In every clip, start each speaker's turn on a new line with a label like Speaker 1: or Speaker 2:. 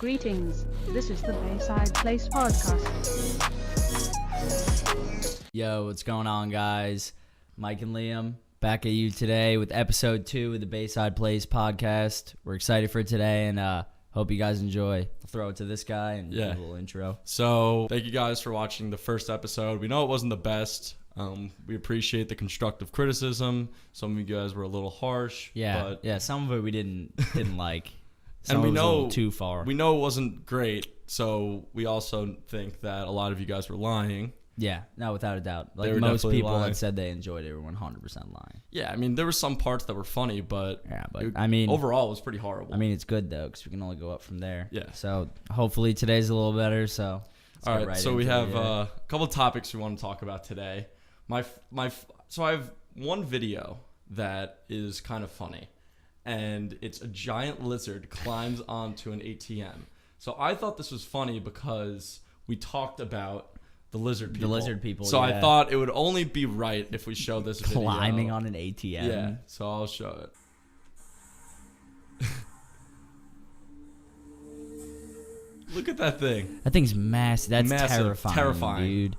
Speaker 1: Greetings, this is the Bayside Place podcast.
Speaker 2: Yo, what's going on, guys? Mike and Liam back at you today with episode 2 of the Bayside Place podcast. We're excited for today and hope you guys enjoy. I'll throw it to this guy and give a little intro.
Speaker 3: So thank you guys for watching the first episode. We know it wasn't the best. We appreciate the constructive criticism. Some of you guys were a little harsh.
Speaker 2: Yeah, some of it we didn't like. Some
Speaker 3: And we
Speaker 2: of it was a
Speaker 3: know
Speaker 2: little too far.
Speaker 3: We know it wasn't great, so we also think that a lot of you guys were lying.
Speaker 2: Yeah, no, without a doubt.
Speaker 3: They
Speaker 2: Like
Speaker 3: were
Speaker 2: most
Speaker 3: definitely
Speaker 2: people
Speaker 3: lying.
Speaker 2: that said they enjoyed it were 100% lying.
Speaker 3: Yeah, I mean, there were some parts that were funny, but overall it was pretty horrible.
Speaker 2: I mean, it's good though because we can only go up from there.
Speaker 3: Yeah.
Speaker 2: So hopefully today's a little better. So let's
Speaker 3: all
Speaker 2: get
Speaker 3: right. So we
Speaker 2: into
Speaker 3: have
Speaker 2: it.
Speaker 3: a couple of topics we want to talk about today. So I have one video that is kind of funny, and it's a giant lizard climbs onto an ATM. So I thought this was funny because we talked about the lizard people. So I thought it would only be right if we show this video.
Speaker 2: Climbing on an ATM.
Speaker 3: Yeah, so I'll show it. Look at that thing.
Speaker 2: That thing's massive. That's
Speaker 3: Massive.
Speaker 2: terrifying, dude.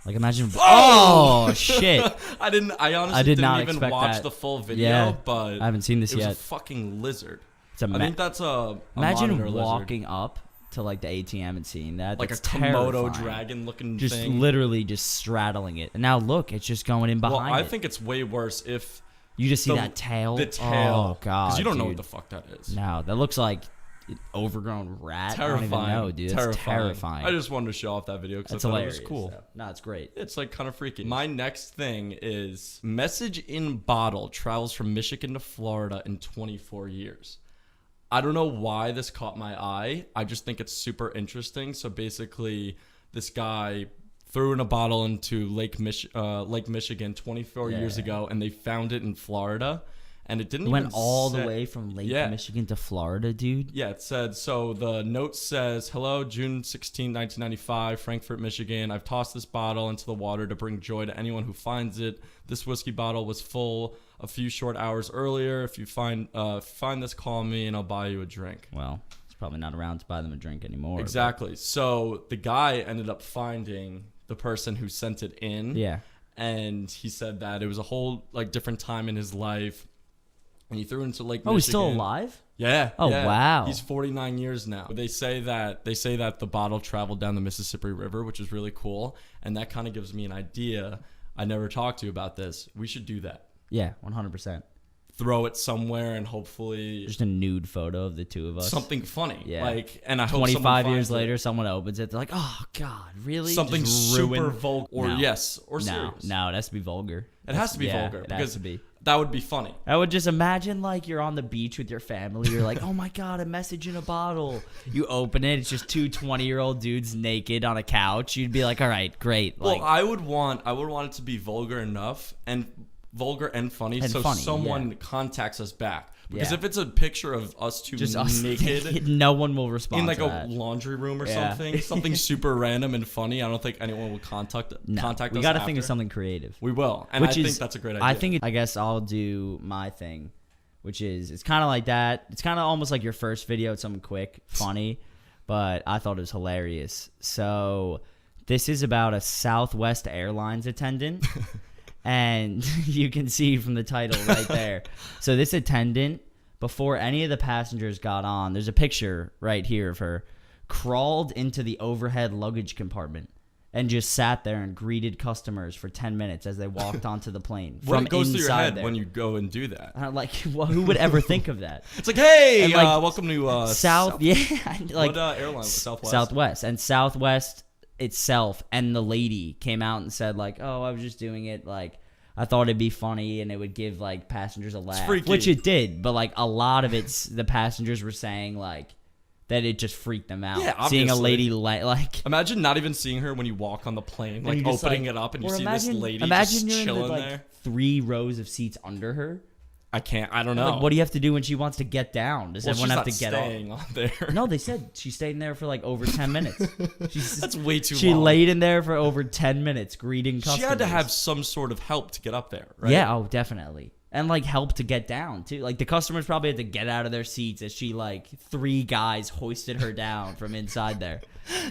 Speaker 2: Like imagine. Oh shit!
Speaker 3: I honestly
Speaker 2: did not
Speaker 3: didn't even
Speaker 2: expect
Speaker 3: watch
Speaker 2: that.
Speaker 3: the full video,
Speaker 2: Yeah,
Speaker 3: but
Speaker 2: I haven't seen this
Speaker 3: it was
Speaker 2: yet.
Speaker 3: a fucking lizard.
Speaker 2: It's a
Speaker 3: I think that's a
Speaker 2: imagine
Speaker 3: monitor
Speaker 2: walking up to like the ATM and seeing that.
Speaker 3: like
Speaker 2: That's
Speaker 3: a Komodo
Speaker 2: terrifying.
Speaker 3: dragon looking
Speaker 2: Just
Speaker 3: thing.
Speaker 2: literally just straddling it. And now look, it's just going in behind.
Speaker 3: Well, I
Speaker 2: it.
Speaker 3: think it's way worse if
Speaker 2: You just see
Speaker 3: the-
Speaker 2: that tail.
Speaker 3: the tail.
Speaker 2: Oh god,
Speaker 3: because you don't know what
Speaker 2: dude.
Speaker 3: the fuck that is.
Speaker 2: No, that looks like an overgrown rat.
Speaker 3: Terrifying.
Speaker 2: I don't even know, dude. That's terrifying.
Speaker 3: I just wanted to show off that video because I
Speaker 2: That's
Speaker 3: thought
Speaker 2: hilarious.
Speaker 3: it was cool.
Speaker 2: So. No, it's great.
Speaker 3: It's like kind of freaky. My next thing is message in bottle travels from Michigan to Florida in 24 years. I don't know why this caught my eye. I just think it's super interesting. So basically, this guy threw in a bottle into Lake Michigan 24 years ago, and they found it in Florida. And it didn't
Speaker 2: Went
Speaker 3: even
Speaker 2: all the
Speaker 3: say-
Speaker 2: way from Lake
Speaker 3: Yeah.
Speaker 2: Michigan to Florida, dude.
Speaker 3: Yeah, it said, so the note says, hello, June 16, 1995, Frankfurt, Michigan. I've tossed this bottle into the water to bring joy to anyone who finds it. This whiskey bottle was full a few short hours earlier. If you find this, call me and I'll buy you a drink.
Speaker 2: Well, it's probably not around to buy them a drink anymore.
Speaker 3: Exactly. So the guy ended up finding the person who sent it in.
Speaker 2: Yeah.
Speaker 3: And he said that it was a whole like different time in his life. And he threw it into Lake Michigan.
Speaker 2: Oh, he's still alive?
Speaker 3: Yeah.
Speaker 2: Oh,
Speaker 3: yeah.
Speaker 2: wow.
Speaker 3: He's 49 years now. They say that the bottle traveled down the Mississippi River, which is really cool, and that kind of gives me an idea. I never talked to you about this. We should do that.
Speaker 2: Yeah, 100%.
Speaker 3: Throw it somewhere and hopefully
Speaker 2: Just a nude photo of the two of us.
Speaker 3: something funny.
Speaker 2: Yeah.
Speaker 3: Like, and I hope
Speaker 2: 25 years
Speaker 3: finds it.
Speaker 2: later, someone opens it. They're like, "Oh God, really?"
Speaker 3: Something
Speaker 2: Just
Speaker 3: super
Speaker 2: ruin-
Speaker 3: vulgar, or
Speaker 2: No.
Speaker 3: or serious.
Speaker 2: No, it has to be vulgar.
Speaker 3: It has to be vulgar
Speaker 2: It
Speaker 3: because
Speaker 2: has to be.
Speaker 3: that would be funny.
Speaker 2: I would just imagine like you're on the beach with your family. You're like, oh my God, a message in a bottle. You open it. It's just two 20-year-old dudes naked on a couch. You'd be like, all right, great. Like,
Speaker 3: Well, I would want it to be vulgar enough and vulgar and funny,
Speaker 2: And
Speaker 3: so
Speaker 2: funny,
Speaker 3: someone
Speaker 2: yeah.
Speaker 3: contacts us back. Because
Speaker 2: Yeah.
Speaker 3: if it's a picture of us two
Speaker 2: just us
Speaker 3: naked
Speaker 2: no one will respond
Speaker 3: in like
Speaker 2: to
Speaker 3: a
Speaker 2: that.
Speaker 3: laundry room or
Speaker 2: Yeah.
Speaker 3: something super random and funny, I don't think anyone will contact
Speaker 2: No,
Speaker 3: us.
Speaker 2: we got to think of
Speaker 3: after.
Speaker 2: something creative.
Speaker 3: We will, and I think that's a great idea.
Speaker 2: I guess I'll do my thing, which is it's kind of like that. It's kind of almost like your first video. It's something quick, funny, but I thought it was hilarious. So this is about a Southwest Airlines attendant, and you can see from the title right there. So this attendant, before any of the passengers got on, there's a picture right here of her, crawled into the overhead luggage compartment and just sat there and greeted customers for 10 minutes as they walked onto the plane.
Speaker 3: What goes through your head
Speaker 2: there.
Speaker 3: when you go and do that?
Speaker 2: Like, well, who would ever think of that?
Speaker 3: It's like, hey,
Speaker 2: And, like,
Speaker 3: welcome to
Speaker 2: Yeah, like
Speaker 3: what airline? Southwest.
Speaker 2: Southwest. And Southwest itself and the lady came out and said, like, oh, I was just doing it, like, I thought it'd be funny and it would give, like, passengers a laugh.
Speaker 3: freaky.
Speaker 2: Which it did, but, like, a lot of it's the passengers were saying, like, that it just freaked them out.
Speaker 3: Yeah,
Speaker 2: seeing a
Speaker 3: obviously.
Speaker 2: lady, like...
Speaker 3: Imagine not even seeing her when you walk on the plane, like
Speaker 2: you just,
Speaker 3: opening
Speaker 2: like-
Speaker 3: it up and you
Speaker 2: or
Speaker 3: see this lady
Speaker 2: imagine
Speaker 3: just
Speaker 2: you're
Speaker 3: chilling
Speaker 2: in the, like,
Speaker 3: there.
Speaker 2: 3 rows of seats under her.
Speaker 3: I don't know.
Speaker 2: Like, what do you have to do when she wants to get down? Does everyone have to get
Speaker 3: staying
Speaker 2: off?
Speaker 3: on there?
Speaker 2: No, they said she stayed in there for like over 10 minutes.
Speaker 3: That's way too
Speaker 2: She
Speaker 3: long.
Speaker 2: laid in there for over 10 minutes greeting customers.
Speaker 3: She had to have some sort of help to get up there, right?
Speaker 2: Yeah, oh, definitely. and like help to get down too. Like the customers probably had to get out of their seats as she like 3 guys hoisted her down from inside there.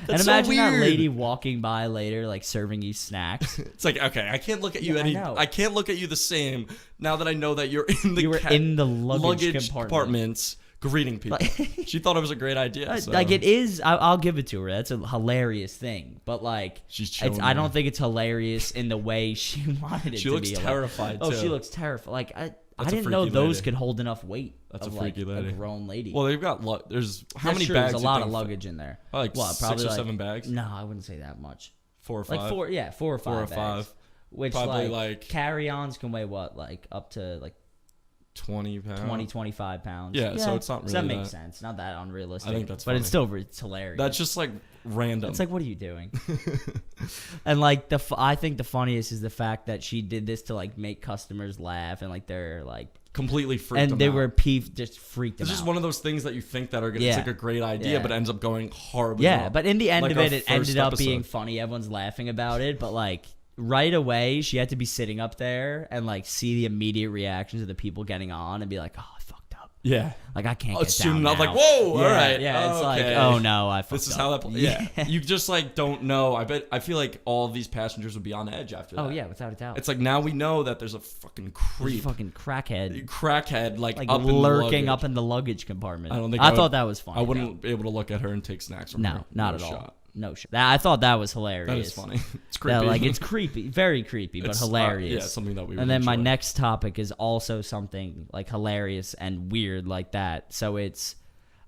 Speaker 2: And imagine that lady walking by later, like serving you snacks.
Speaker 3: It's like, okay, I can't look at you I can't look at you the same now that I know that you're in the
Speaker 2: in the luggage
Speaker 3: compartments greeting people. She thought it was a great idea. So.
Speaker 2: Like it is. I'll give it to her. That's a hilarious thing. But like, I don't think it's hilarious in the way she wanted it to be.
Speaker 3: She looks terrified.
Speaker 2: Oh,
Speaker 3: too.
Speaker 2: she looks terrified. Like I didn't know those
Speaker 3: lady.
Speaker 2: could hold enough weight.
Speaker 3: That's
Speaker 2: of
Speaker 3: a freaky
Speaker 2: like
Speaker 3: lady.
Speaker 2: A grown lady.
Speaker 3: Well, they've got there's how many
Speaker 2: true.
Speaker 3: bags?
Speaker 2: There's a lot of luggage in there.
Speaker 3: Like
Speaker 2: what,
Speaker 3: 6 or 7 bags?
Speaker 2: No, I wouldn't say that much.
Speaker 3: 4 or 5.
Speaker 2: Like 4 or 5 bags. Which
Speaker 3: probably
Speaker 2: like carry-ons can weigh what, like up to like
Speaker 3: 20 pounds,
Speaker 2: 20, 25 pounds.
Speaker 3: Yeah, so it's not really
Speaker 2: that makes sense. Not that unrealistic.
Speaker 3: I think that's
Speaker 2: but
Speaker 3: funny.
Speaker 2: it's hilarious.
Speaker 3: That's just like random.
Speaker 2: It's like, what are you doing? And like I think the funniest is the fact that she did this to like make customers laugh and like they're like
Speaker 3: completely freaked them
Speaker 2: and they
Speaker 3: out.
Speaker 2: were just freaked them out.
Speaker 3: It's just one of those things that you think that are gonna it's like a great idea, but it ends up going horribly wrong.
Speaker 2: But in the end
Speaker 3: like
Speaker 2: of it ended up
Speaker 3: episode.
Speaker 2: being funny. Everyone's laughing about it, but like right away she had to be sitting up there and like see the immediate reactions of the people getting on and be like, oh, I fucked up.
Speaker 3: Yeah.
Speaker 2: Like I can't get down
Speaker 3: now.
Speaker 2: now.
Speaker 3: Like, whoa, all right.
Speaker 2: Yeah, it's
Speaker 3: okay.
Speaker 2: like, oh no, I fucked up.
Speaker 3: This is how that yeah. You just like don't know. I feel like all of these passengers would be on edge after that.
Speaker 2: Oh yeah, without a doubt.
Speaker 3: It's like now we know that there's a fucking creep.
Speaker 2: Fucking crackhead
Speaker 3: like
Speaker 2: up lurking up in the luggage compartment. I thought that was funny.
Speaker 3: I wouldn't be able to look at her and take snacks from her.
Speaker 2: No, not at all. No shit. I thought that was hilarious.
Speaker 3: That is funny. It's creepy.
Speaker 2: Like it's creepy, very creepy, but hilarious.
Speaker 3: Yeah, something that we would
Speaker 2: And then
Speaker 3: enjoy.
Speaker 2: my next topic is also something like hilarious and weird like that. So it's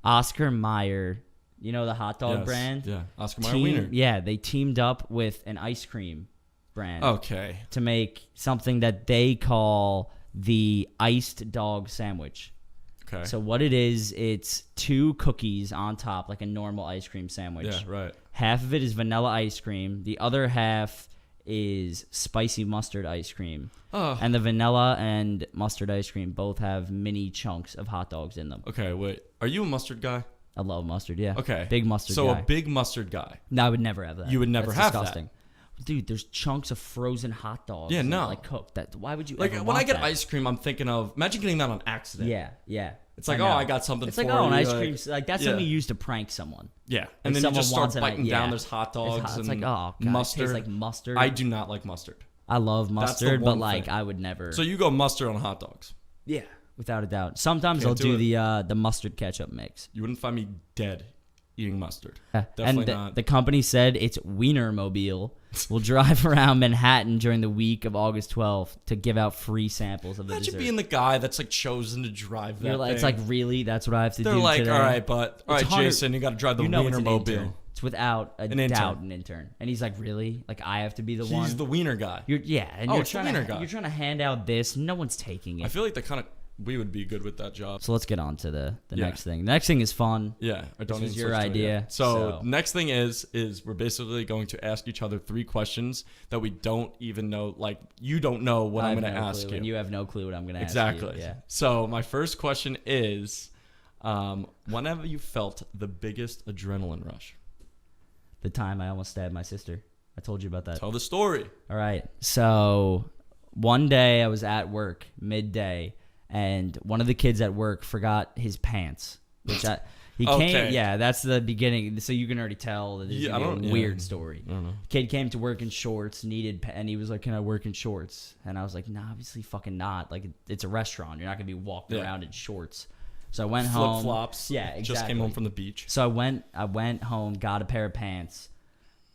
Speaker 2: Oscar Mayer, you know the hot dog brand?
Speaker 3: Yeah, Oscar Mayer Wiener.
Speaker 2: Yeah, they teamed up with an ice cream brand.
Speaker 3: Okay.
Speaker 2: To make something that they call the iced dog sandwich.
Speaker 3: Okay.
Speaker 2: So what it is, it's 2 cookies on top, like a normal ice cream sandwich.
Speaker 3: Yeah, right.
Speaker 2: Half of it is vanilla ice cream. The other half is spicy mustard ice cream.
Speaker 3: Oh.
Speaker 2: And the vanilla and mustard ice cream both have mini chunks of hot dogs in them.
Speaker 3: Okay, wait. Are you a mustard guy?
Speaker 2: I love mustard, yeah.
Speaker 3: Okay.
Speaker 2: Big mustard guy.
Speaker 3: So a big mustard guy.
Speaker 2: No, I would never have that.
Speaker 3: You would never
Speaker 2: That's
Speaker 3: have
Speaker 2: disgusting.
Speaker 3: that.
Speaker 2: Dude, there's chunks of frozen hot dogs.
Speaker 3: Yeah, no.
Speaker 2: Like cooked. Why would you
Speaker 3: like
Speaker 2: ever
Speaker 3: when
Speaker 2: want
Speaker 3: I get
Speaker 2: that?
Speaker 3: ice cream, I'm thinking of imagine getting that on accident.
Speaker 2: Yeah.
Speaker 3: It's like, I got something
Speaker 2: it's
Speaker 3: for
Speaker 2: like,
Speaker 3: you.
Speaker 2: oh, an ice
Speaker 3: like,
Speaker 2: cream. Like, that's something you use to prank someone.
Speaker 3: Yeah. And then you just start biting down. There's hot dogs
Speaker 2: It's
Speaker 3: and
Speaker 2: like, oh, God,
Speaker 3: mustard.
Speaker 2: It tastes like mustard.
Speaker 3: I do not like mustard.
Speaker 2: I love mustard, but
Speaker 3: one
Speaker 2: like,
Speaker 3: thing.
Speaker 2: I would never.
Speaker 3: So you go mustard on hot dogs.
Speaker 2: Yeah, without a doubt. Sometimes
Speaker 3: Can't
Speaker 2: I'll do
Speaker 3: it.
Speaker 2: the mustard ketchup mix.
Speaker 3: You wouldn't find me dead eating mustard.
Speaker 2: And
Speaker 3: Definitely not.
Speaker 2: the company said its Wienermobile will drive around Manhattan during the week of August 12th to give out free samples of the
Speaker 3: Imagine
Speaker 2: dessert.
Speaker 3: being the guy that's like chosen to drive that.
Speaker 2: You're like,
Speaker 3: thing.
Speaker 2: it's like, really? That's what I have to
Speaker 3: They're
Speaker 2: do
Speaker 3: like,
Speaker 2: today?
Speaker 3: all right, but all right, Jason, you got to drive the
Speaker 2: it's an
Speaker 3: Wienermobile.
Speaker 2: intern. It's without a doubt an intern. And he's like, really? Like, I have to be the one?
Speaker 3: He's the wiener guy.
Speaker 2: You're
Speaker 3: it's the wiener guy.
Speaker 2: You're trying to hand out this. No one's taking it.
Speaker 3: I feel like we would be good with that job.
Speaker 2: So let's get on to the next thing. The next thing is fun.
Speaker 3: Yeah, I don't.
Speaker 2: This was
Speaker 3: even
Speaker 2: your
Speaker 3: switch to it
Speaker 2: idea.
Speaker 3: yet. So next thing is we're basically going to ask each other 3 questions that we don't even know. Like you don't know what I'm going to ask you,
Speaker 2: and you have no clue what I'm going to ask you.
Speaker 3: Exactly. Yeah. So my first question is, when have you felt the biggest adrenaline rush?
Speaker 2: The time I almost stabbed my sister. I told you about that.
Speaker 3: Tell the story.
Speaker 2: All right. So one day I was at work midday, and one of the kids at work forgot his pants, which he came. Yeah, that's the beginning. So you can already tell that this is a weird story.
Speaker 3: I don't know.
Speaker 2: Kid came to work in shorts, and he was like, "Can I work in shorts?" And I was like, "Nah, obviously fucking not. Like it's a restaurant. You're not gonna be walking around in shorts." So I went home.
Speaker 3: Flip flops.
Speaker 2: Yeah, exactly.
Speaker 3: Just came home from the beach.
Speaker 2: So I went home, got a pair of pants.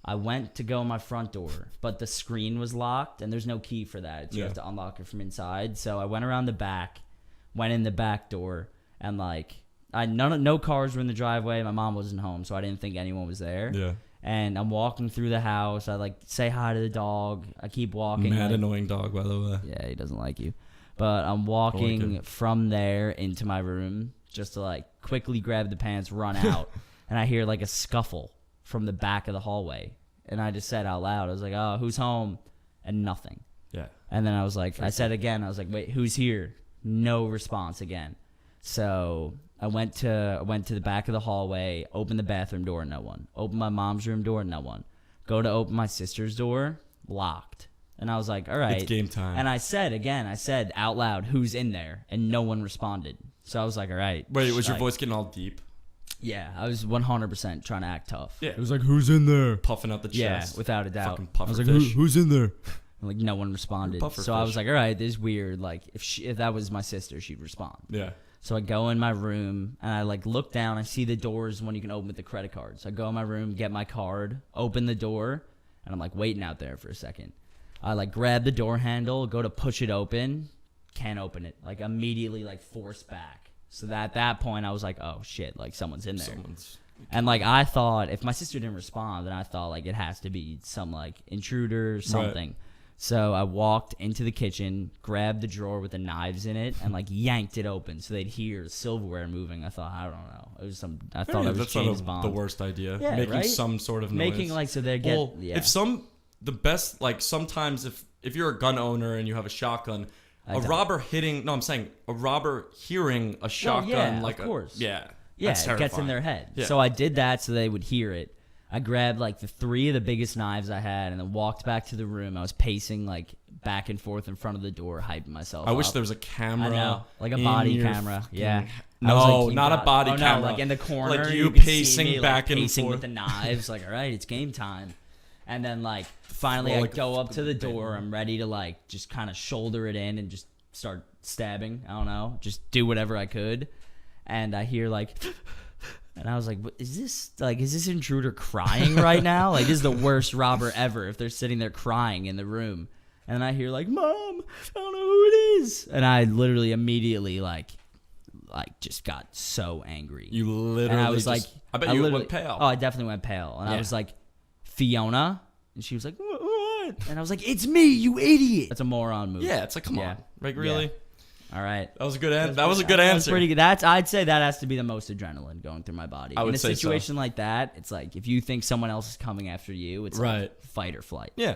Speaker 2: I went to go in my front door, but the screen was locked, and there's no key for that. You have to unlock it from inside. So I went around the back, went in the back door, and like no cars were in the driveway. My mom wasn't home, so I didn't think anyone was there.
Speaker 3: Yeah.
Speaker 2: And I'm walking through the house. I like say hi to the dog. I keep walking.
Speaker 3: Mad annoying dog, by the way.
Speaker 2: Yeah, he doesn't like you. But I'm walking from there into my room just to like quickly grab the pants, run out, and I hear like a scuffle from the back of the hallway. And I just said out loud, I was like, "Oh, who's home?" And nothing.
Speaker 3: Yeah.
Speaker 2: And then I was like, I said again, I was like, "Wait, who's here?" No response again. So I went to the back of the hallway, opened the bathroom door, no one. Opened my mom's room door, no one. Go to open my sister's door, locked. And I was like, all right.
Speaker 3: It's game time.
Speaker 2: And I said out loud, who's in there? And no one responded. So I was like, all right.
Speaker 3: Wait, was your voice getting all deep?
Speaker 2: Yeah, I was 100% trying to act tough.
Speaker 3: Yeah.
Speaker 2: It was like, who's in there?
Speaker 3: Puffing out the chest.
Speaker 2: Yeah, without a doubt.
Speaker 3: Fucking
Speaker 2: I was like,
Speaker 3: pufferfish.
Speaker 2: who's in there? And, like, no one responded.
Speaker 3: Pufferfish.
Speaker 2: So I was like, all right, this is weird. Like, if that was my sister, she'd respond.
Speaker 3: Yeah.
Speaker 2: So I go in my room, and I, like, look down. I see the doors when you can open with the credit card. So I go in my room, get my card, open the door, and I'm, like, waiting out there for a second. I, like, grab the door handle, go to push it open, can't open it. Like, immediately, like, force back. So at that point, I was like, oh, shit, like, someone's in there. And, like, I thought, if my sister didn't respond, then I thought, like, it has to be some, like, intruder or something. Right. So I walked into the kitchen, grabbed the drawer with the knives in it, and, like, yanked it open so they'd hear the silverware moving. I thought, I don't know. It was I thought it was James Bond.
Speaker 3: The worst idea.
Speaker 2: Yeah,
Speaker 3: Making
Speaker 2: right?
Speaker 3: some sort of noise.
Speaker 2: Making, like, so they get...
Speaker 3: Well, the best, like, sometimes if you're a gun owner and you have a shotgun, a robber hearing a shotgun, like,
Speaker 2: of course.
Speaker 3: Yeah,
Speaker 2: it gets in their head.
Speaker 3: Yeah.
Speaker 2: So I did that so they would hear it. I grabbed, like, the 3 of the biggest knives I had and then walked back to the room. I was pacing, like, back and forth in front of the door, hyping myself
Speaker 3: I
Speaker 2: up.
Speaker 3: wish there was a camera.
Speaker 2: I know, like a body camera. Yeah.
Speaker 3: No,
Speaker 2: like,
Speaker 3: not a body camera.
Speaker 2: No, like in the corner.
Speaker 3: Like you
Speaker 2: could
Speaker 3: pacing
Speaker 2: see me,
Speaker 3: back
Speaker 2: like,
Speaker 3: and
Speaker 2: pacing
Speaker 3: forth.
Speaker 2: with the knives. Like, all right, it's game time. And then, like, finally I go up to the door. I'm ready to, like, just kind of shoulder it in and just start stabbing. I don't know. Just do whatever I could. And I hear, like... And I was like, is this intruder crying right now? Like, this is the worst robber ever if they're sitting there crying in the room. And then I hear, like, Mom, I don't know who it is. And I literally immediately, like just got so angry.
Speaker 3: You literally
Speaker 2: and I was like,
Speaker 3: I bet you went pale.
Speaker 2: Oh, I definitely went pale. And I was like, Fiona? And she was like, what? And I was like, it's me, you idiot. That's a moron move.
Speaker 3: Yeah, it's like, come on. Like, really?
Speaker 2: Yeah. All right.
Speaker 3: That was a good answer. That was a good answer.
Speaker 2: Pretty good. I'd say that has to be the most adrenaline going through my body.
Speaker 3: I would
Speaker 2: in a
Speaker 3: say
Speaker 2: situation like that, it's like if you think someone else is coming after you, it's like fight or flight.
Speaker 3: Yeah.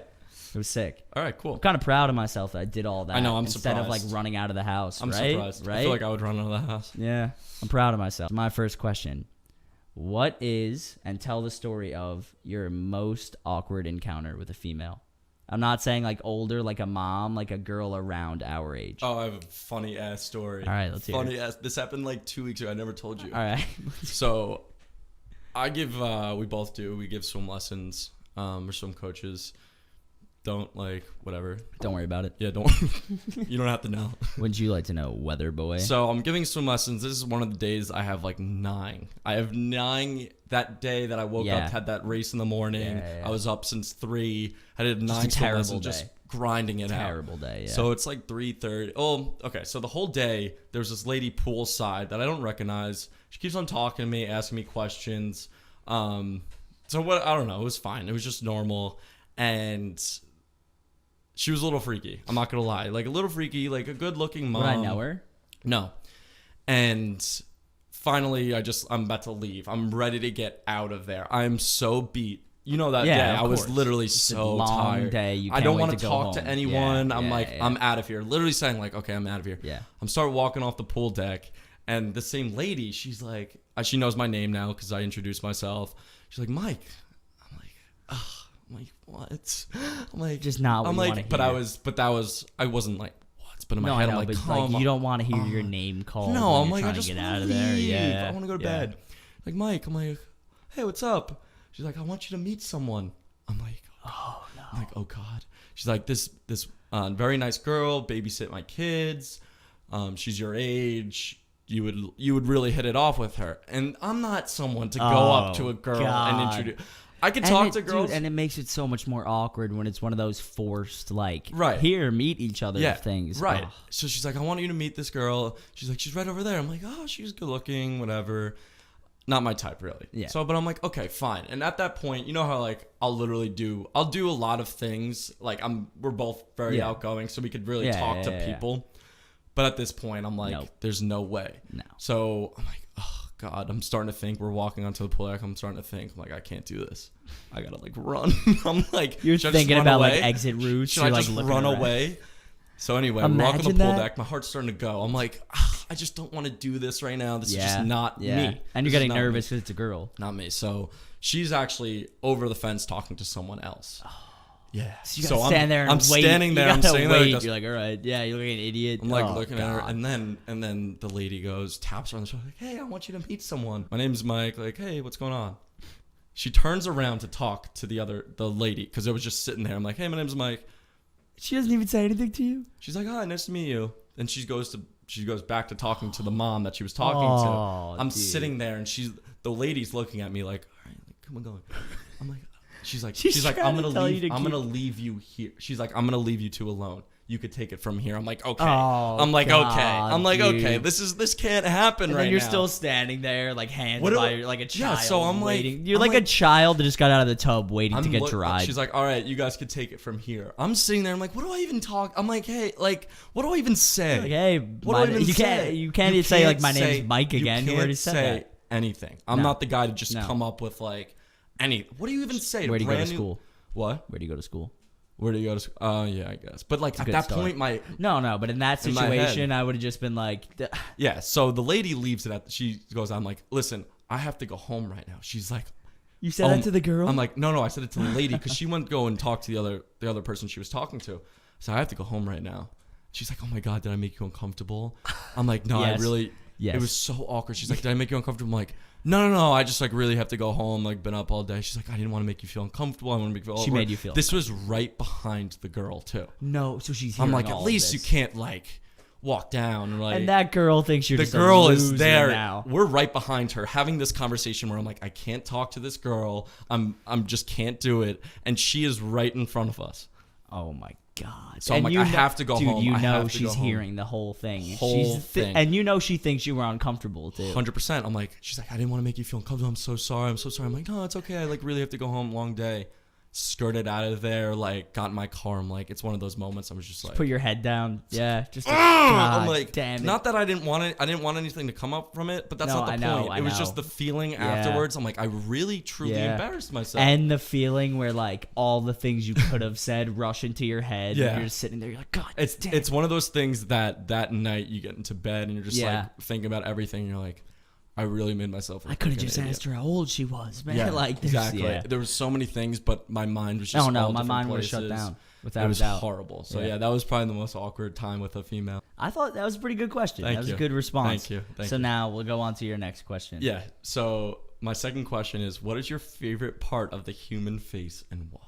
Speaker 2: It was sick.
Speaker 3: All right, cool.
Speaker 2: I'm kind of proud of myself that I did all that.
Speaker 3: I know, I'm
Speaker 2: instead
Speaker 3: surprised.
Speaker 2: of, like, running out of the house.
Speaker 3: I'm surprised.
Speaker 2: Right?
Speaker 3: I feel like I would run out of the house.
Speaker 2: Yeah. I'm proud of myself. My first question. What is, and tell the story of, your most awkward encounter with a female? I'm not saying, like, older, like a mom, like a girl around our age.
Speaker 3: Oh, I have a funny ass story.
Speaker 2: All right, let's hear it.
Speaker 3: Funny ass. This happened like 2 weeks ago. I never told you.
Speaker 2: All right.
Speaker 3: So, I give. We both do. We give swim lessons. We're swim coaches. Don't like whatever.
Speaker 2: Don't worry about it.
Speaker 3: Yeah, don't. You don't have to know.
Speaker 2: Wouldn't you like to know, weather boy?
Speaker 3: So I'm giving swim lessons. This is one of the days I have like 9. I have 9 that day that I woke up, had that race in the morning. I was up since 3. I did 9 swim lessons, just grinding it out.
Speaker 2: Terrible day. Yeah.
Speaker 3: So it's like 3:30. Oh, okay. So the whole day there's this lady poolside that I don't recognize. She keeps on talking to me, asking me questions. So what? I don't know. It was fine. It was just normal, and she was a little freaky. I'm not gonna lie. Like a little freaky, like a good-looking mom.
Speaker 2: Would I know her?
Speaker 3: No. And finally, I'm about to leave. I'm ready to get out of there. I'm so beat. You know that day. I was literally so tired.
Speaker 2: Day.
Speaker 3: I don't want to talk to anyone. I'm I'm out of here. Literally saying like, okay, I'm out of here.
Speaker 2: Yeah.
Speaker 3: I'm start walking off the pool deck, and the same lady, she's like, she knows my name now because I introduced myself. She's like, Mike. I'm like, ugh. I'm like, what? I'm like,
Speaker 2: just not what
Speaker 3: I'm
Speaker 2: you
Speaker 3: like,
Speaker 2: want to hear.
Speaker 3: I wasn't like, what? But in my head, I'm like,
Speaker 2: but
Speaker 3: come
Speaker 2: like, you don't want to hear your name called.
Speaker 3: No, I'm
Speaker 2: like,
Speaker 3: I just
Speaker 2: get
Speaker 3: want
Speaker 2: out
Speaker 3: to
Speaker 2: of
Speaker 3: leave.
Speaker 2: there. Yeah.
Speaker 3: I want to go to bed. Like, Mike, I'm like, hey, what's up? She's like, I want you to meet someone. I'm like,
Speaker 2: oh no.
Speaker 3: I'm like, oh God. She's like, this very nice girl, babysit my kids. She's your age. You would really hit it off with her. And I'm not someone to go up to a girl and introduce. I could talk to girls.
Speaker 2: Dude, and it makes it so much more awkward when it's one of those forced, like, here, meet each other things.
Speaker 3: Right.
Speaker 2: Oh.
Speaker 3: So she's like, I want you to meet this girl. She's like, she's right over there. I'm like, oh, she's good looking, whatever. Not my type, really.
Speaker 2: Yeah.
Speaker 3: So, but I'm like, okay, fine. And at that point, you know how, like, I'll do a lot of things. Like, we're both very outgoing, so we could really talk to people. But at this point, I'm like, there's no way.
Speaker 2: No.
Speaker 3: So I'm like, oh God, I'm starting to think. We're walking onto the pool deck. I'm starting to think. I'm like, I can't do this. I gotta like run. I'm like,
Speaker 2: you're thinking about away? Like exit routes.
Speaker 3: Should I just run away? So anyway, we're walking the pool deck. My heart's starting to go. I'm like, I just don't want to do this right now. This is just not me.
Speaker 2: And you're getting nervous because it's a girl.
Speaker 3: Not me. So she's actually over the fence talking to someone else. Yeah.
Speaker 2: So you gotta stand there and
Speaker 3: I'm
Speaker 2: wait.
Speaker 3: standing there.
Speaker 2: You
Speaker 3: I'm
Speaker 2: gotta
Speaker 3: standing there.
Speaker 2: wait.
Speaker 3: Just,
Speaker 2: You're like, all right, yeah, you're like an idiot.
Speaker 3: I'm like
Speaker 2: Oh,
Speaker 3: looking at her,
Speaker 2: God.
Speaker 3: and then the lady taps her on the shoulder, like, "Hey, I want you to meet someone. My name's Mike." Like, "Hey, what's going on?" She turns around to talk to the lady because I was just sitting there. I'm like, "Hey, my name's Mike."
Speaker 2: She doesn't even say anything to you.
Speaker 3: She's like, "Hi, nice to meet you." And she goes back to talking to the mom that she was talking
Speaker 2: Oh,
Speaker 3: to. I'm
Speaker 2: dude.
Speaker 3: sitting there, and the lady's looking at me like, "All right, like, come on, going." I'm like, she's like,
Speaker 2: She's
Speaker 3: "I'm
Speaker 2: trying to
Speaker 3: gonna
Speaker 2: tell
Speaker 3: leave.
Speaker 2: you to
Speaker 3: I'm
Speaker 2: keep-
Speaker 3: gonna leave you here." She's like, "I'm gonna leave you two alone. You could take it from here." I'm like, "Okay."
Speaker 2: Oh,
Speaker 3: I'm like,
Speaker 2: God,
Speaker 3: "Okay." I'm like,
Speaker 2: dude.
Speaker 3: "Okay. This can't happen
Speaker 2: And
Speaker 3: right
Speaker 2: then you're
Speaker 3: now."
Speaker 2: still standing there, like hands
Speaker 3: What do
Speaker 2: by
Speaker 3: I-
Speaker 2: your, like a
Speaker 3: Yeah,
Speaker 2: child.
Speaker 3: so I'm like-
Speaker 2: waiting. You're
Speaker 3: I'm
Speaker 2: like a
Speaker 3: like-
Speaker 2: child that just got out of the tub waiting to get
Speaker 3: look-
Speaker 2: dried.
Speaker 3: She's like, "All right, you guys could take it from here." I'm sitting there. I'm like, "What do I even talk?" I'm like, "Hey, like, what do I even say?"
Speaker 2: Like, hey,
Speaker 3: What do I even
Speaker 2: you
Speaker 3: say?
Speaker 2: can't even say like my
Speaker 3: say-
Speaker 2: name's Mike again. You already said
Speaker 3: say
Speaker 2: that.
Speaker 3: anything. I'm
Speaker 2: No.
Speaker 3: not the guy to just
Speaker 2: No.
Speaker 3: come up with like any. What do you even say?
Speaker 2: Where do you go to
Speaker 3: brand new-
Speaker 2: school?
Speaker 3: What?
Speaker 2: Where do you go to school?
Speaker 3: Where do you go to school? Oh, yeah, I guess. But like at
Speaker 2: good
Speaker 3: that
Speaker 2: start.
Speaker 3: point,
Speaker 2: No, but in that
Speaker 3: In my head.
Speaker 2: situation, I would have just been like,
Speaker 3: yeah. So the lady leaves it she goes, I'm like, "Listen, I have to go home right now." She's like,
Speaker 2: you said that to the girl?
Speaker 3: I'm like, no, I said it to the lady because she went to go and talk to the other person she was talking to. So I have to go home right now. She's like, "Oh my God, did I make you uncomfortable?" I'm like, "No,
Speaker 2: Yes.
Speaker 3: I really."
Speaker 2: Yes.
Speaker 3: It was so awkward. She's like, "Did I make you uncomfortable?" I'm like, No. I just like really have to go home. Like been up all day. She's like, "I didn't want to make you feel uncomfortable. I want to make you feel."
Speaker 2: She made you feel
Speaker 3: This was right behind the girl too.
Speaker 2: no, so she's
Speaker 3: I'm
Speaker 2: hearing
Speaker 3: like,
Speaker 2: all
Speaker 3: at
Speaker 2: of
Speaker 3: least you
Speaker 2: this.
Speaker 3: can't like walk down and like.
Speaker 2: And that girl thinks you're
Speaker 3: the
Speaker 2: just a
Speaker 3: girl is
Speaker 2: loser
Speaker 3: there.
Speaker 2: now.
Speaker 3: We're right behind her having this conversation where I'm like, I can't talk to this girl. I'm just can't do it. And she is right in front of us.
Speaker 2: Oh my God.
Speaker 3: So I'm like, I have to go
Speaker 2: dude,
Speaker 3: home.
Speaker 2: you
Speaker 3: I
Speaker 2: know
Speaker 3: have to go
Speaker 2: she's
Speaker 3: home.
Speaker 2: hearing the whole thing.
Speaker 3: Whole thing.
Speaker 2: And you know she thinks you were uncomfortable too.
Speaker 3: 100%. I'm like, she's like, "I didn't want to make you feel uncomfortable. I'm so sorry. I'm like, "No, it's okay. I like really have to go home. Long day." Skirted out of there, like got in my car. I'm like, it's one of those moments. I was just like,
Speaker 2: Put your head down. Yeah. Just like,
Speaker 3: I'm
Speaker 2: God
Speaker 3: like,
Speaker 2: damn it.
Speaker 3: not that I didn't want it. I didn't want anything to come up from it, but that's
Speaker 2: No,
Speaker 3: not the
Speaker 2: I know,
Speaker 3: point.
Speaker 2: I
Speaker 3: It was
Speaker 2: know.
Speaker 3: just the feeling afterwards. I'm like, I really, truly
Speaker 2: Yeah.
Speaker 3: embarrassed myself.
Speaker 2: And the feeling where like all the things you could have said rush into your head.
Speaker 3: Yeah.
Speaker 2: And you're just sitting there. You're like, God. damn.
Speaker 3: It's one of those things that night you get into bed and you're just
Speaker 2: Yeah.
Speaker 3: like thinking about everything. And you're like, I really made myself.
Speaker 2: I could have just asked her how old she was, man.
Speaker 3: Yeah,
Speaker 2: like there's-
Speaker 3: exactly.
Speaker 2: Yeah.
Speaker 3: There was so many things, but my mind was just.
Speaker 2: Oh no,
Speaker 3: all
Speaker 2: my
Speaker 3: different
Speaker 2: mind was shut
Speaker 3: places.
Speaker 2: down without
Speaker 3: It was
Speaker 2: a doubt.
Speaker 3: horrible. So
Speaker 2: Yeah.
Speaker 3: yeah, that was probably the most awkward time with a female.
Speaker 2: I thought that was a pretty good question.
Speaker 3: Thank
Speaker 2: that was
Speaker 3: you.
Speaker 2: a good response.
Speaker 3: Thank you. Thank
Speaker 2: so
Speaker 3: you.
Speaker 2: now we'll go on to your next question.
Speaker 3: Yeah. So my second question is, what is your favorite part of the human face and why?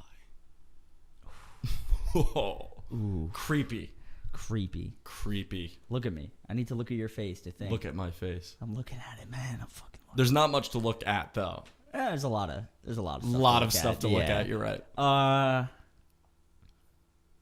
Speaker 3: Whoa.
Speaker 2: Ooh,
Speaker 3: Creepy.
Speaker 2: creepy. Look at me. I need to look at your face to think.
Speaker 3: Look at my face.
Speaker 2: I'm looking at it, man. I'm fucking.
Speaker 3: There's not much to look at though.
Speaker 2: There's a lot of stuff.
Speaker 3: A lot of stuff to look at. You're right.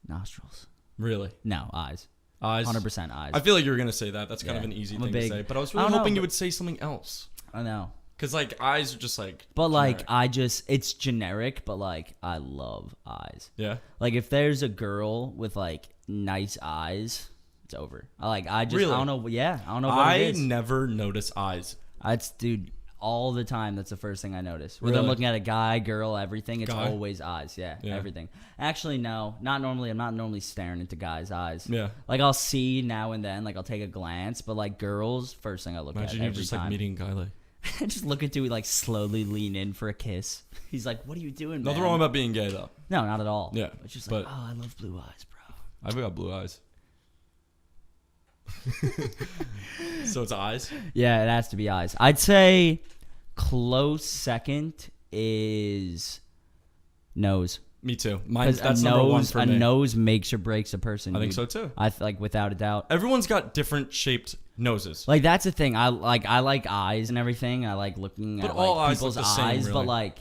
Speaker 2: Nostrils.
Speaker 3: Really.
Speaker 2: No, eyes.
Speaker 3: Eyes.
Speaker 2: 100% eyes.
Speaker 3: I feel like you were gonna say that. That's kind of
Speaker 2: Yeah.
Speaker 3: an easy
Speaker 2: I'm a
Speaker 3: thing
Speaker 2: big-
Speaker 3: to say, but I was
Speaker 2: I
Speaker 3: really
Speaker 2: don't know,
Speaker 3: hoping you
Speaker 2: but-
Speaker 3: would say something else.
Speaker 2: I know.
Speaker 3: Cause like eyes are just like.
Speaker 2: But like
Speaker 3: generic.
Speaker 2: it's generic, but like I love eyes.
Speaker 3: Yeah.
Speaker 2: Like if there's a girl with like nice eyes, it's over. I just
Speaker 3: Really?
Speaker 2: I don't know. Yeah, I don't know what
Speaker 3: I
Speaker 2: it is.
Speaker 3: never notice eyes.
Speaker 2: It's dude all the time. That's the first thing I notice. Whether I'm
Speaker 3: Really?
Speaker 2: looking at a guy, girl, everything. It's
Speaker 3: Guy?
Speaker 2: always eyes. Yeah,
Speaker 3: Yeah.
Speaker 2: everything. Actually, no, not normally. I'm not normally staring into guys' eyes.
Speaker 3: Yeah.
Speaker 2: Like I'll see now and then. Like I'll take a glance, but like girls, first thing I look
Speaker 3: Imagine
Speaker 2: at
Speaker 3: you're
Speaker 2: every
Speaker 3: just
Speaker 2: time.
Speaker 3: like meeting a guy like.
Speaker 2: Just look into it, like slowly lean in for a kiss. He's like, "What are you doing,
Speaker 3: Nothing
Speaker 2: man?"
Speaker 3: wrong about being gay though.
Speaker 2: No, not at all.
Speaker 3: Yeah,
Speaker 2: It's just like,
Speaker 3: but-
Speaker 2: oh, I love blue eyes, bro.
Speaker 3: I've got blue eyes. So it's eyes.
Speaker 2: Yeah, it has to be eyes. I'd say close second is nose.
Speaker 3: Me too. Mine.
Speaker 2: 'Cause
Speaker 3: That's number one for
Speaker 2: a
Speaker 3: me.
Speaker 2: nose makes or breaks a person.
Speaker 3: I think
Speaker 2: dude.
Speaker 3: so too.
Speaker 2: I like without a doubt.
Speaker 3: Everyone's got different shaped noses.
Speaker 2: Like that's the thing. I like eyes and everything. I like looking
Speaker 3: But
Speaker 2: at
Speaker 3: all
Speaker 2: like
Speaker 3: eyes
Speaker 2: people's
Speaker 3: look the same,
Speaker 2: eyes.
Speaker 3: really.
Speaker 2: But like,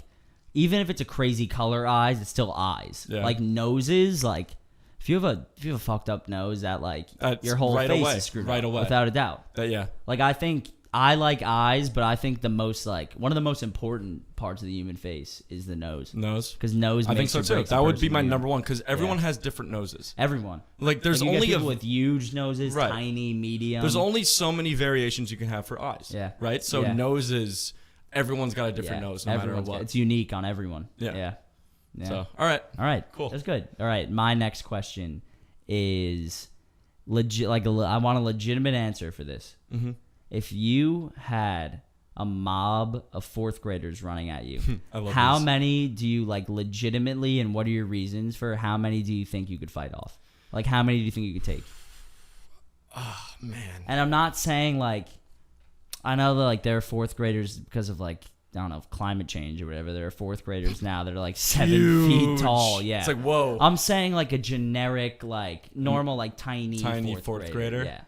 Speaker 2: even if it's a crazy color eyes, it's still eyes.
Speaker 3: Yeah.
Speaker 2: Like noses, like if you have a fucked up nose, that like
Speaker 3: That's
Speaker 2: your whole
Speaker 3: right
Speaker 2: face
Speaker 3: away,
Speaker 2: is screwed
Speaker 3: right
Speaker 2: up,
Speaker 3: away.
Speaker 2: without a doubt.
Speaker 3: Yeah.
Speaker 2: Like I think I like eyes, but I think the most like one of the most important parts of the human face is the nose.
Speaker 3: Nose.
Speaker 2: Because nose
Speaker 3: I think
Speaker 2: makes
Speaker 3: so
Speaker 2: or
Speaker 3: too.
Speaker 2: breaks a
Speaker 3: That would be
Speaker 2: person
Speaker 3: my
Speaker 2: when you're-
Speaker 3: number one because everyone has different noses.
Speaker 2: Everyone.
Speaker 3: Like there's
Speaker 2: Like, you get
Speaker 3: only
Speaker 2: people with huge noses,
Speaker 3: Right.
Speaker 2: tiny, medium.
Speaker 3: there's only so many variations you can have for eyes.
Speaker 2: Yeah.
Speaker 3: Right. So
Speaker 2: Yeah.
Speaker 3: noses. Everyone's got a different nose, no matter
Speaker 2: everyone's
Speaker 3: what.
Speaker 2: It's unique on everyone.
Speaker 3: Yeah.
Speaker 2: Yeah.
Speaker 3: So all right.
Speaker 2: All right.
Speaker 3: Cool.
Speaker 2: That's good. All right. My next question is legit. Like I want a legitimate answer for this.
Speaker 3: Mm-hmm.
Speaker 2: If you had a mob of fourth graders running at you.
Speaker 3: I love
Speaker 2: How
Speaker 3: these.
Speaker 2: many do you like legitimately, and what are your reasons for how many do you think you could fight off? Like, how many do you think you could take?
Speaker 3: Oh, man.
Speaker 2: And I'm not saying like, I know that like there are fourth graders because of like, I don't know, climate change or whatever. There are fourth graders now that are like 7 feet tall. Yeah.
Speaker 3: It's like, whoa.
Speaker 2: I'm saying like a generic, like normal, like tiny
Speaker 3: fourth grader?
Speaker 2: Yeah.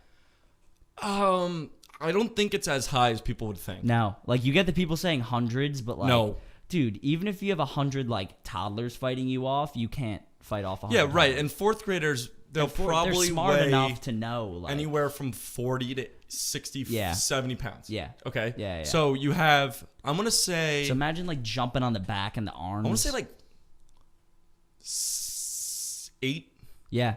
Speaker 3: I don't think it's as high as people would think.
Speaker 2: No, like you get the people saying hundreds, but like,
Speaker 3: No.
Speaker 2: dude, even if you have 100 like toddlers fighting you off, you can't fight off 100.
Speaker 3: Yeah, right.
Speaker 2: toddlers.
Speaker 3: And fourth graders, they'll
Speaker 2: They're
Speaker 3: probably
Speaker 2: smart
Speaker 3: weigh
Speaker 2: enough to know like,
Speaker 3: anywhere from 40 to 60,
Speaker 2: Yeah.
Speaker 3: 70 pounds.
Speaker 2: Yeah.
Speaker 3: Okay.
Speaker 2: Yeah.
Speaker 3: So you have, I'm going to say,
Speaker 2: So imagine like jumping on the back and the arms.
Speaker 3: I want to say like 8.
Speaker 2: Yeah.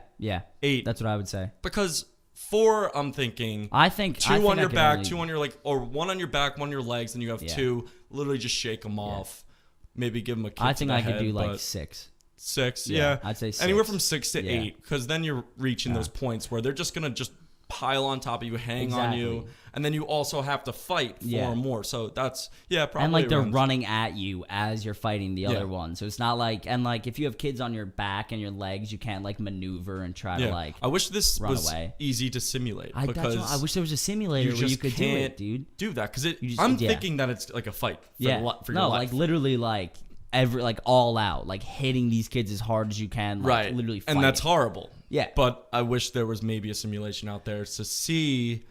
Speaker 3: 8.
Speaker 2: That's what I would say.
Speaker 3: Because 4, I'm thinking
Speaker 2: I think
Speaker 3: 2
Speaker 2: I think
Speaker 3: on
Speaker 2: I
Speaker 3: your
Speaker 2: could
Speaker 3: back,
Speaker 2: only-
Speaker 3: 2 on your like, or 1 on your back, 1 on your legs, and you have
Speaker 2: Yeah.
Speaker 3: 2. Literally just shake them off. Maybe give them a kick
Speaker 2: I
Speaker 3: to
Speaker 2: think
Speaker 3: the
Speaker 2: I could
Speaker 3: head,
Speaker 2: do like
Speaker 3: but
Speaker 2: 6.
Speaker 3: 6.
Speaker 2: Yeah,
Speaker 3: Yeah,
Speaker 2: I'd say 6.
Speaker 3: anywhere from 6 to
Speaker 2: Yeah.
Speaker 3: 8, because then you're reaching those points where they're just gonna just pile on top of you, hang on you,
Speaker 2: Exactly.
Speaker 3: and then you also have to fight 4
Speaker 2: Yeah.
Speaker 3: more. So that's probably.
Speaker 2: And like they're
Speaker 3: around-
Speaker 2: running at you as you're fighting the
Speaker 3: Yeah.
Speaker 2: other one. So it's not like, and like if you have kids on your back and your legs, you can't like maneuver and try to like.
Speaker 3: I wish this
Speaker 2: run
Speaker 3: was
Speaker 2: away.
Speaker 3: easy to simulate
Speaker 2: That's
Speaker 3: because
Speaker 2: what, I wish there was a simulator where you
Speaker 3: just
Speaker 2: could do
Speaker 3: can't
Speaker 2: it, dude.
Speaker 3: do that because
Speaker 2: just-
Speaker 3: I'm
Speaker 2: yeah.
Speaker 3: thinking that it's like a fight. For
Speaker 2: Yeah.
Speaker 3: for
Speaker 2: No,
Speaker 3: your life.
Speaker 2: like literally like every like all out, like hitting these kids as hard as you can, like
Speaker 3: right,
Speaker 2: literally
Speaker 3: and that's
Speaker 2: fighting.
Speaker 3: horrible.
Speaker 2: Yeah.
Speaker 3: But I wish there was maybe a simulation out there to see.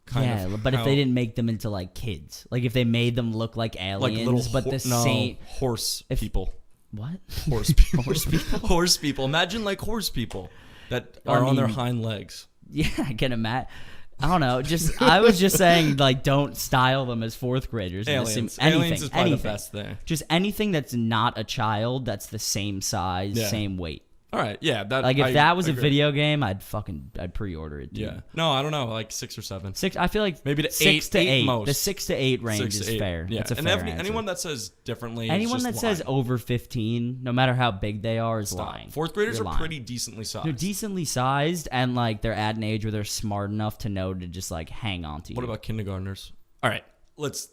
Speaker 3: Kind of
Speaker 2: but if
Speaker 3: how-
Speaker 2: they didn't make them into like kids, like if they made them look like
Speaker 3: like
Speaker 2: aliens,
Speaker 3: little
Speaker 2: but the same
Speaker 3: horse people.
Speaker 2: what?
Speaker 3: Horse people. Horse people. Imagine like horse people that
Speaker 2: I
Speaker 3: are on their
Speaker 2: mean-
Speaker 3: hind legs.
Speaker 2: Yeah, I can imagine. I don't know. Just I was just saying, like, don't style them as fourth graders. in the
Speaker 3: Aliens.
Speaker 2: anything,
Speaker 3: Aliens is probably
Speaker 2: anything.
Speaker 3: the best thing.
Speaker 2: Just anything that's not a child that's the same size,
Speaker 3: Yeah.
Speaker 2: same weight.
Speaker 3: All right. Yeah. That
Speaker 2: Like if
Speaker 3: I
Speaker 2: that was a
Speaker 3: agree.
Speaker 2: video game, I'd pre-order it. Dude.
Speaker 3: Yeah. No, I don't know. Like 6 or 7.
Speaker 2: 6. I feel like
Speaker 3: Maybe to
Speaker 2: 6 to
Speaker 3: 8
Speaker 2: 8.
Speaker 3: most.
Speaker 2: The 6 to 8 range
Speaker 3: 6 to
Speaker 2: is
Speaker 3: 8.
Speaker 2: fair.
Speaker 3: Yeah.
Speaker 2: That's a
Speaker 3: and
Speaker 2: fair
Speaker 3: every,
Speaker 2: answer.
Speaker 3: anyone that says differently.
Speaker 2: Anyone
Speaker 3: is
Speaker 2: that
Speaker 3: just
Speaker 2: says
Speaker 3: lying.
Speaker 2: over 15, no matter how big they are, is
Speaker 3: Stop.
Speaker 2: lying.
Speaker 3: 4th graders
Speaker 2: You're
Speaker 3: are
Speaker 2: lying.
Speaker 3: pretty decently sized.
Speaker 2: They're decently sized, and like they're at an age where they're smart enough to know to just like hang on to you.
Speaker 3: What about kindergartners? All right. It's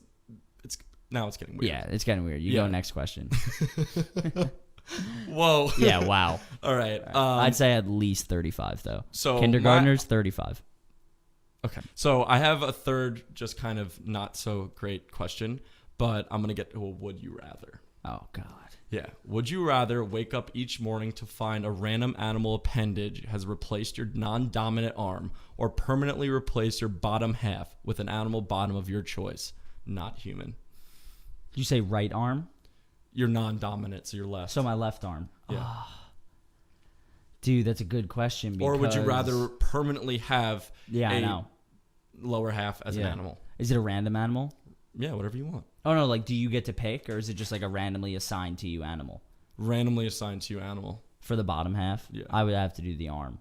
Speaker 3: getting weird.
Speaker 2: Yeah, it's getting weird. You
Speaker 3: Yeah.
Speaker 2: go next question.
Speaker 3: Whoa.
Speaker 2: Yeah, wow.
Speaker 3: All right.
Speaker 2: I'd say at least 35 though.
Speaker 3: So
Speaker 2: Kindergartners 35.
Speaker 3: Okay. So I have a third, just kind of not so great question, but I'm gonna get to a would you rather.
Speaker 2: Oh god.
Speaker 3: Yeah. Would you rather wake up each morning to find a random animal appendage has replaced your non-dominant arm, or permanently replace your bottom half with an animal bottom of your choice, not human?
Speaker 2: Did you say right arm?
Speaker 3: You're non-dominant, so you're left.
Speaker 2: So my left arm.
Speaker 3: Yeah.
Speaker 2: Dude, that's a good question.
Speaker 3: Or would you
Speaker 2: because-
Speaker 3: rather permanently have
Speaker 2: Yeah, I
Speaker 3: a
Speaker 2: know.
Speaker 3: lower half as an
Speaker 2: Yeah.
Speaker 3: animal?
Speaker 2: Is it a random animal?
Speaker 3: Yeah, whatever you want.
Speaker 2: Oh no, like do you get to pick, or is it just like a randomly assigned to you animal?
Speaker 3: Randomly assigned to you animal.
Speaker 2: For the bottom half,
Speaker 3: Yeah.
Speaker 2: I would have to do the arm,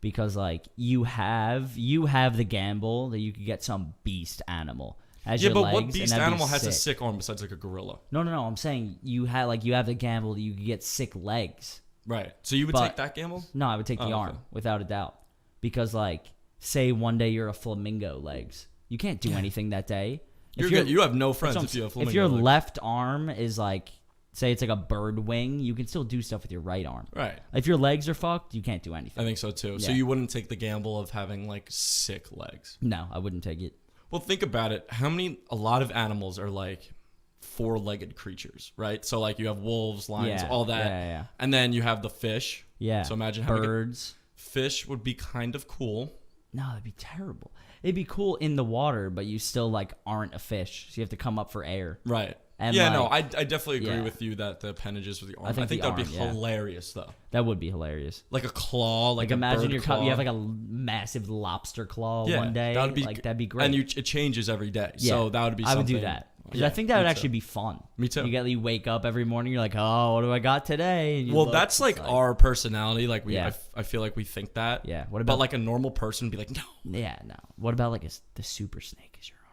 Speaker 2: because like you have the gamble that you could get some beast animal as
Speaker 3: Yeah,
Speaker 2: your
Speaker 3: but
Speaker 2: legs,
Speaker 3: what
Speaker 2: and
Speaker 3: beast
Speaker 2: that'd be
Speaker 3: animal has a
Speaker 2: sick.
Speaker 3: sick arm besides like a gorilla?
Speaker 2: No, I'm saying you have the gamble that you could get sick legs.
Speaker 3: Right. So you would
Speaker 2: But-
Speaker 3: take that gamble?
Speaker 2: No, I would take the
Speaker 3: Oh,
Speaker 2: arm
Speaker 3: okay.
Speaker 2: without a doubt, because like say one day you're a flamingo legs, you can't do anything that day.
Speaker 3: You're good. You have no friends
Speaker 2: That's what
Speaker 3: if you have
Speaker 2: I'm-
Speaker 3: flamingo
Speaker 2: if your
Speaker 3: legs.
Speaker 2: left arm is like, say it's like a bird wing, you can still do stuff with your right arm.
Speaker 3: Right.
Speaker 2: If your legs are fucked, you can't do
Speaker 3: I
Speaker 2: anything.
Speaker 3: think so too. So
Speaker 2: Yeah.
Speaker 3: you wouldn't take the gamble of having like sick legs.
Speaker 2: No, I wouldn't take it.
Speaker 3: Well, think about it. A lot of animals are like 4-legged creatures, right? So like you have wolves, lions,
Speaker 2: Yeah,
Speaker 3: all that.
Speaker 2: yeah.
Speaker 3: And then you have the fish.
Speaker 2: Yeah.
Speaker 3: So imagine having
Speaker 2: birds.
Speaker 3: fish would be kind of cool.
Speaker 2: No, that'd be terrible. It'd be cool in the water, but you still like aren't a fish, so you have to come up for air.
Speaker 3: Right.
Speaker 2: And,
Speaker 3: yeah, no,
Speaker 2: like-
Speaker 3: I definitely agree
Speaker 2: yeah.
Speaker 3: with you that the appendages with the arm.
Speaker 2: I think the
Speaker 3: that'd be
Speaker 2: arm, yeah.
Speaker 3: hilarious though.
Speaker 2: That would be hilarious.
Speaker 3: Like a claw, like a
Speaker 2: imagine
Speaker 3: bird
Speaker 2: you
Speaker 3: claw.
Speaker 2: have like a massive lobster claw
Speaker 3: Yeah,
Speaker 2: one day.
Speaker 3: that'd be
Speaker 2: like that'd be great.
Speaker 3: And it changes every day.
Speaker 2: Yeah,
Speaker 3: So that would be
Speaker 2: I would
Speaker 3: something.
Speaker 2: do that. 'Cause
Speaker 3: Yeah,
Speaker 2: I think that would
Speaker 3: me
Speaker 2: actually
Speaker 3: too.
Speaker 2: be fun.
Speaker 3: Me too.
Speaker 2: You wake up every morning, you're like, oh, what do I got today? And you
Speaker 3: Well,
Speaker 2: look,
Speaker 3: that's
Speaker 2: it's
Speaker 3: like our personality. Like
Speaker 2: Yeah.
Speaker 3: I feel like we think that.
Speaker 2: Yeah. What
Speaker 3: But
Speaker 2: about
Speaker 3: like a normal person would be like, no.
Speaker 2: Yeah, no. What about like the super snake is your arm?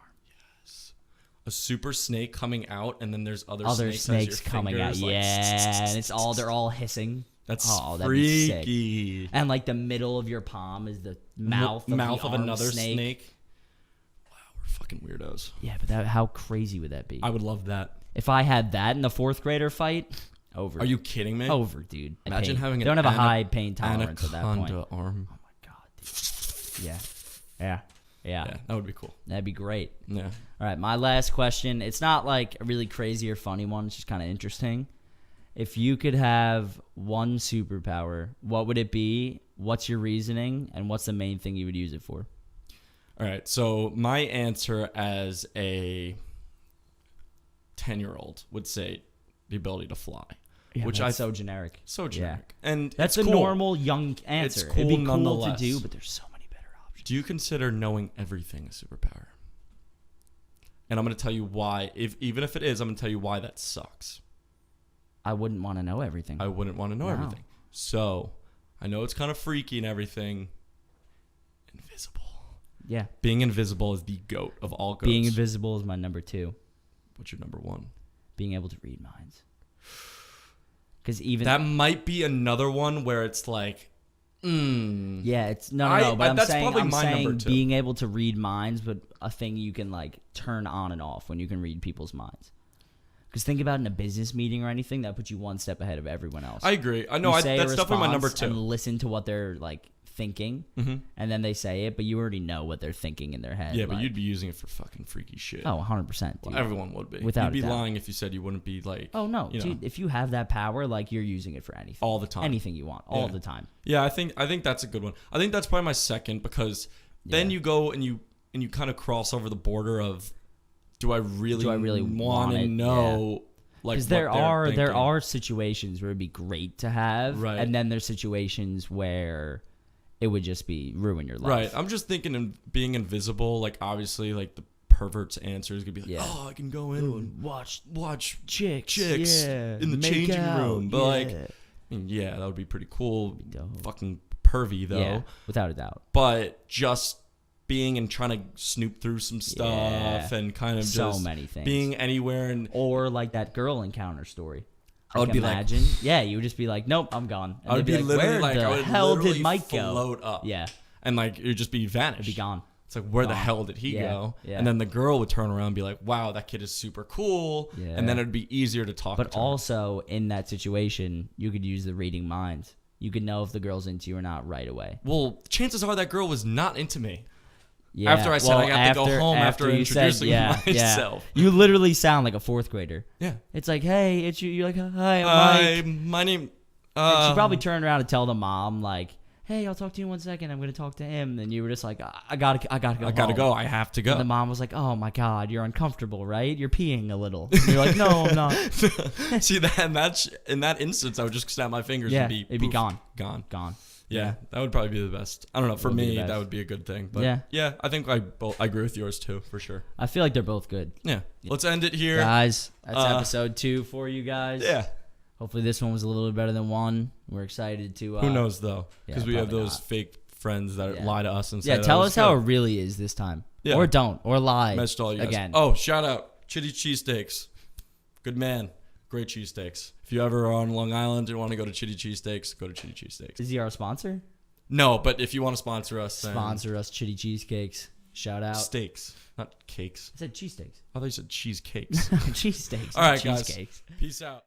Speaker 3: A super snake coming out, and then there's other
Speaker 2: Snakes
Speaker 3: as your
Speaker 2: coming out.
Speaker 3: fingers, like,
Speaker 2: Yeah, and they're all hissing.
Speaker 3: That's
Speaker 2: that'd be sick.
Speaker 3: freaky.
Speaker 2: And like the middle of your palm is the mouth of
Speaker 3: Mouth
Speaker 2: the
Speaker 3: of
Speaker 2: armed
Speaker 3: another snake. Fucking weirdos.
Speaker 2: Yeah, but how crazy would that be?
Speaker 3: I would love that.
Speaker 2: If I had that in the 4th grader fight, over.
Speaker 3: Are you kidding me?
Speaker 2: Over, dude.
Speaker 3: Imagine having
Speaker 2: They don't have a high pain tolerance at that point.
Speaker 3: anaconda arm.
Speaker 2: Oh my god, dude. Yeah.
Speaker 3: Yeah, that would be cool.
Speaker 2: That'd be great.
Speaker 3: Yeah.
Speaker 2: All right, my last question. It's not like a really crazy or funny one. It's just kind of interesting. If you could have one superpower, what would it be? What's your reasoning? And what's the main thing you would use it for?
Speaker 3: All right. So my answer as a 10-year-old would say the ability to fly.
Speaker 2: Yeah,
Speaker 3: which
Speaker 2: that's so generic.
Speaker 3: So generic. And
Speaker 2: that's
Speaker 3: it's
Speaker 2: the
Speaker 3: cool.
Speaker 2: normal young answer.
Speaker 3: It's cool
Speaker 2: It'd be cool
Speaker 3: nonetheless.
Speaker 2: to do, but there's so many better options.
Speaker 3: Do you consider knowing everything a superpower? And I'm going to tell you why. Even if it is, I'm going to tell you why that sucks.
Speaker 2: I wouldn't want to know everything.
Speaker 3: I wouldn't want to know everything. So, I know it's kind of freaky and everything. Invisible.
Speaker 2: Yeah.
Speaker 3: Being invisible is the goat of all goats.
Speaker 2: Being invisible is my number 2.
Speaker 3: What's your number 1?
Speaker 2: Being able to read minds. Because even
Speaker 3: that might be another one where it's like,
Speaker 2: yeah, it's no. But
Speaker 3: that's
Speaker 2: I'm
Speaker 3: probably my
Speaker 2: saying
Speaker 3: number 2.
Speaker 2: being able to read minds, but a thing you can like turn on and off when you can read people's minds. Because think about in a business meeting or anything, that puts you one step ahead of everyone else.
Speaker 3: I agree. I know.
Speaker 2: You say a
Speaker 3: That's definitely my number
Speaker 2: response
Speaker 3: 2.
Speaker 2: And listen to what they're like thinking, and then they say it, but you already know what they're thinking in their head.
Speaker 3: Yeah, but
Speaker 2: like,
Speaker 3: you'd be using it for fucking freaky shit.
Speaker 2: Oh, 100%. Dude.
Speaker 3: Well, everyone would be.
Speaker 2: Without
Speaker 3: You'd be
Speaker 2: a doubt.
Speaker 3: lying if you said you wouldn't be like.
Speaker 2: Oh no,
Speaker 3: you know,
Speaker 2: dude! If you have that power, like you're using it for anything,
Speaker 3: all the time,
Speaker 2: anything you want, all the time.
Speaker 3: Yeah, I think that's a good one. I think that's probably my second because then you go and you kind of cross over the border of, do I really want to know?
Speaker 2: Yeah.
Speaker 3: Like,
Speaker 2: because there are situations where it'd be great to have,
Speaker 3: right?
Speaker 2: And then there's situations where it would just be ruin your life.
Speaker 3: Right. I'm just thinking of being invisible. Like obviously, like the pervert's answer is gonna be like, oh, I can go in and watch chicks in the changing room. But like, I mean, yeah, that would be pretty cool. Fucking pervy though.
Speaker 2: Yeah, without a doubt.
Speaker 3: But just being and trying to snoop through some stuff and kind of
Speaker 2: so
Speaker 3: just
Speaker 2: many things.
Speaker 3: Being anywhere and
Speaker 2: or like that girl encounter story.
Speaker 3: I would be
Speaker 2: imagine. Yeah, you would just be like, nope, I'm gone. And
Speaker 3: I would be
Speaker 2: literally
Speaker 3: like,
Speaker 2: where
Speaker 3: I would
Speaker 2: the hell did
Speaker 3: literally
Speaker 2: Mike go?
Speaker 3: float up.
Speaker 2: Yeah.
Speaker 3: And like it'd just be vanished.
Speaker 2: It'd be gone.
Speaker 3: It's like, where the hell did he go?
Speaker 2: Yeah.
Speaker 3: And then the girl would turn around and be like, wow, that kid is super cool. Yeah. And then it'd be easier to talk
Speaker 2: But
Speaker 3: to
Speaker 2: also, in that situation, you could use the reading minds. You could know if the girl's into you or not right away.
Speaker 3: Well, chances are that girl was not into me.
Speaker 2: Yeah.
Speaker 3: After I said I have to go home after
Speaker 2: you
Speaker 3: introducing myself.
Speaker 2: Yeah. You literally sound like a 4th grader.
Speaker 3: Yeah.
Speaker 2: It's like, hey, it's you. You're like, hi, I'm Mike.
Speaker 3: My name...
Speaker 2: she probably turned around and tell the mom, like, hey, I'll talk to you in 1 second. I'm going to talk to him. And you were just like, I gotta go.
Speaker 3: I have to go.
Speaker 2: And the mom was like, oh, my God, you're uncomfortable, right? You're peeing a little. And you're like, no, I'm not.
Speaker 3: See, in that instance, I would just snap my fingers and be...
Speaker 2: it'd be gone.
Speaker 3: Gone. Yeah, that would probably be the best. I don't know. For me, that would be a good thing. But yeah, I think I agree with yours too, for sure.
Speaker 2: I feel like they're both good.
Speaker 3: Yeah. Let's end it here.
Speaker 2: Guys, that's episode 2 for you guys.
Speaker 3: Yeah.
Speaker 2: Hopefully this one was a little bit better than 1. We're excited to...
Speaker 3: Who knows, though? Because we have those fake friends that lie to us and say,
Speaker 2: tell us how it really is this time. Yeah. Or don't. Or lie again.
Speaker 3: Oh, shout out. Chitty Cheesesteaks. Good man. Great cheesesteaks. If you ever are on Long Island and want to go to Chitty Cheesesteaks, go to Chitty Cheesesteaks.
Speaker 2: Is he our sponsor?
Speaker 3: No, but if you want to sponsor us, then...
Speaker 2: Sponsor us, Chitty Cheesecakes. Shout out.
Speaker 3: Steaks, not cakes.
Speaker 2: I said cheesesteaks.
Speaker 3: I thought you said cheesecakes.
Speaker 2: Cheesesteaks.
Speaker 3: All right,
Speaker 2: cheesecakes.
Speaker 3: guys. Peace out.